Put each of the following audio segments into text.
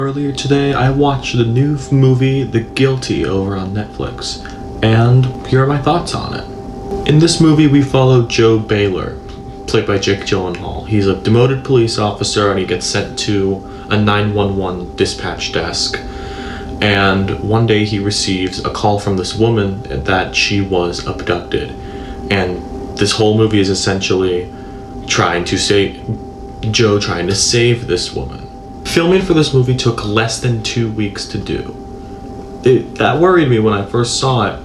Earlier today, I watched the new movie The Guilty over on Netflix, and here are my thoughts on it. In this movie, we follow Joe Baylor, played by Jake Gyllenhaal. He's a demoted police officer and he gets sent to a 911 dispatch desk. And one day he receives a call from this woman that she was abducted. And this whole movie is essentially trying to save this woman. Filming for this movie took less than 2 weeks to do. That worried me when I first saw it,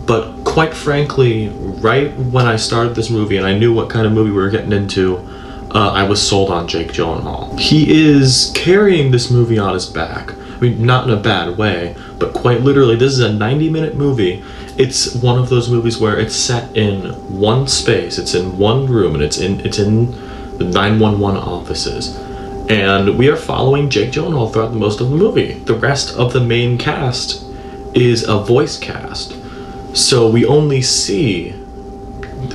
but quite frankly, right when I started this movie and I knew what kind of movie we were getting into, I was sold on Jake Gyllenhaal. He is carrying this movie on his back. I mean, not in a bad way, but quite literally, this is a 90-minute movie. It's one of those movies where it's set in one space, it's in one room, and it's in the 911 offices. And we are following Jake Gyllenhaal throughout most of the movie. The rest of the main cast is a voice cast. So we only see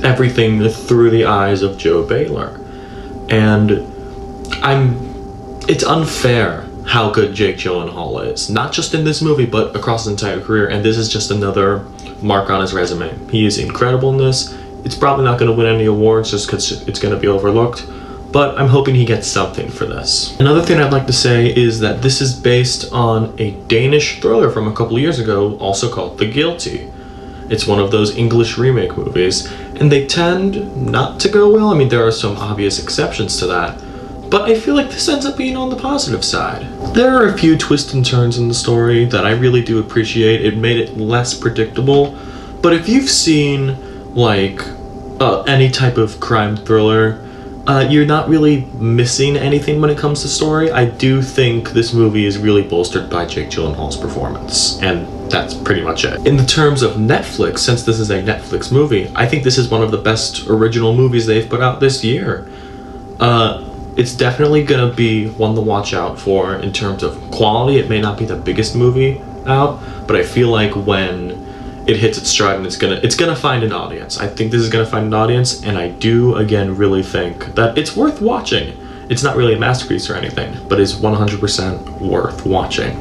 everything through the eyes of Joe Baylor. And it's unfair how good Jake Gyllenhaal is. Not just in this movie, but across his entire career. And this is just another mark on his resume. He is incredible in this. It's probably not going to win any awards just because it's going to be overlooked. But I'm hoping he gets something for this. Another thing I'd like to say is that this is based on a Danish thriller from a couple of years ago, also called The Guilty. It's one of those English remake movies, and they tend not to go well. I mean, there are some obvious exceptions to that, but I feel like this ends up being on the positive side. There are a few twists and turns in the story that I really do appreciate. It made it less predictable, but if you've seen, like, any type of crime thriller, you're not really missing anything when it comes to story. I do think this movie is really bolstered by Jake Gyllenhaal's performance, and that's pretty much it. In the terms of Netflix, since this is a Netflix movie, I think this is one of the best original movies they've put out this year. It's definitely gonna be one to watch out for in terms of quality. It may not be the biggest movie out, but I feel like when it hits its stride and it's gonna find an audience. I think this is gonna find an audience, and I do again really think that it's worth watching. It's not really a masterpiece or anything, but it's 100% worth watching.